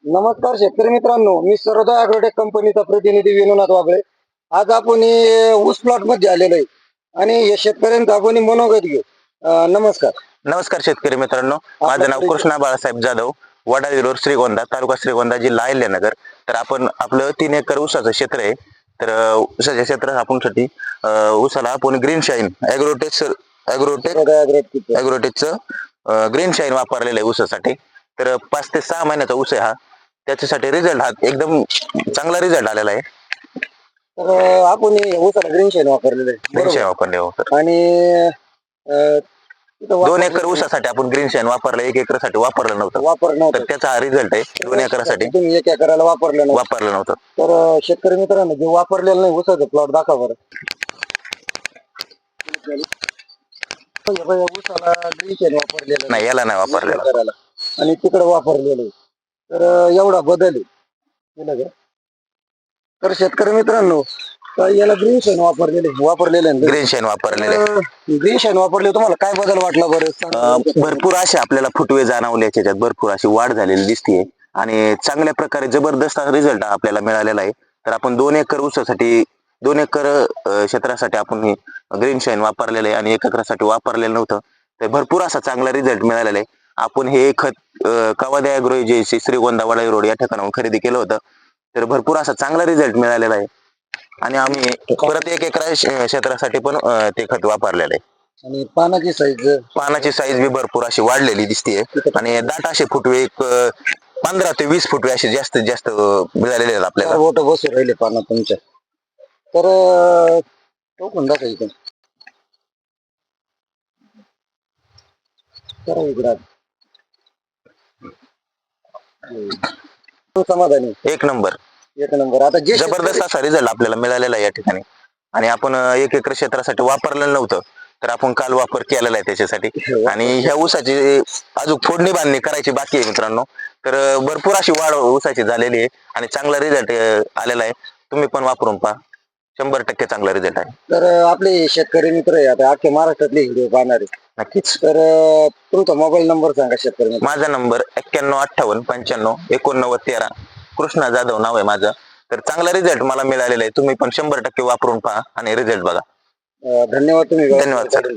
नमस्कार शेतकरी मित्रांनो, मी सरोदा ॲग्रोटेक कंपनीचा प्रतिनिधी विनोद वाबळे. आज आपण ऊस प्लॉट मध्ये आलेलो आहे आणि या शेतकऱ्यांचा आपण मनोगत घेऊ. नमस्कार. नमस्कार शेतकरी मित्रांनो, माझं नाव कृष्णा बाळासाहेब जाधव, वडाळी रोड, श्रीगोंदा तालुका, श्रीगोंदा जिल्हा अहिल्यानगर. तर आपण आपलं 3 एकर ऊसाचं क्षेत्र आहे. तर ऊसाच्या क्षेत्रात आपण साठी ऊसाला आपण ग्रीन शाईन ॲग्रोटेकचं ग्रीन शाईन वापरलेलं आहे ऊसासाठी. तर 5 ते 6 महिन्याचा ऊस आहे हा. त्याच्यासाठी रिझल्ट हा एकदम चांगला रिझल्ट आलेला आहे. तर आपण ऊसाला ग्रीन शाईन वापरलेलं आहे, ग्रीन शाईन बरोबर. वापरले होतं. आणि 2 एकर ऊसासाठी आपण ग्रीन शाईन वापरलं, 1 एकरसाठी वापरलं नव्हतं. तर त्याचा हा रिझल्ट आहे. 2 एकरासाठी तुम्ही 1 एकराला वापरलं नव्हतं. तर शेतकरी मित्रांनो, जे वापरलेलं नाही ऊसाचं प्लॉट दाखवा बरं. ऊसाला ग्रीन शाईन वापरलेलं नाही, याला नाही वापरलेलं. एकराला आणि तिकडे वापरलेलं आहे. तर एवढा बदल आहे. केलं का? तर शेतकरी मित्रांनो, याला ग्रीन शाईन वापरलेले ग्रीन शाईन वापरलेले. ग्रीन शाईन वापरले, तुम्हाला काय बदल वाटला बरं? भरपूर असे आपल्याला फुटवे जाणवले, त्याच्यात भरपूर अशी वाढ झालेली दिसते आणि चांगल्या प्रकारे जबरदस्त रिझल्ट आपल्याला मिळालेला आहे. तर आपण 2 एकर ऊसासाठी 2 एकर क्षेत्रासाठी आपण हे ग्रीन शाईन वापरलेलं आहे आणि 1 एकरासाठी वापरलेलं नव्हतं. तर भरपूर असा चांगला रिझल्ट मिळालेला आहे. आपण हे खत कवादे agro agency, Shrigonda Wadali road या ठिकाणाहून खरेदी केलं होतं. तर भरपूर असा चांगला रिझल्ट मिळालेला आहे आणि आम्ही परत 1 एकर क्षेत्रासाठी पण ते खत वापरलेलं आहे. आणि पानाची साईज बी भरपूर अशी वाढलेली दिसते आणि दाट असे फुटवे 15 ते 20 फुटवे असे जास्तीत जास्त मिळालेले आहेत आपल्याला. बोट बसू राहिले पाना तुमच्या. तर तो कोणता काही पण समाधानी. एक नंबर. आता जे जबरदस्त असा रिझल्ट आपल्याला मिळालेला आहे या ठिकाणी आणि आपण 1 एकर क्षेत्रासाठी वापरलेलं नव्हतं. तर आपण काल वापर केलेला आहे त्याच्यासाठी आणि ह्या ऊसाची अजून फोडणी बांधणी करायची बाकी आहे मित्रांनो. तर भरपूर अशी वाढ ऊसाची झालेली आहे आणि चांगला रिझल्ट आलेला आहे. तुम्ही पण वापरून पहा, 100% चांगला रिझल्ट आहे. तर आपले शेतकरी मित्र आहे आता अख्ख्या महाराष्ट्रातले व्हिडिओ पाहणार आहे. नक्कीच. तर तुमचा मोबाईल नंबर सांगा शेतकरी. माझा नंबर 9158958913. कृष्णा जाधव नाव आहे माझं. तर चांगला रिझल्ट मला मिळालेला आहे. तुम्ही पण 100% वापरून पहा आणि रिझल्ट बघा. धन्यवाद. तुम्ही धन्यवाद सर.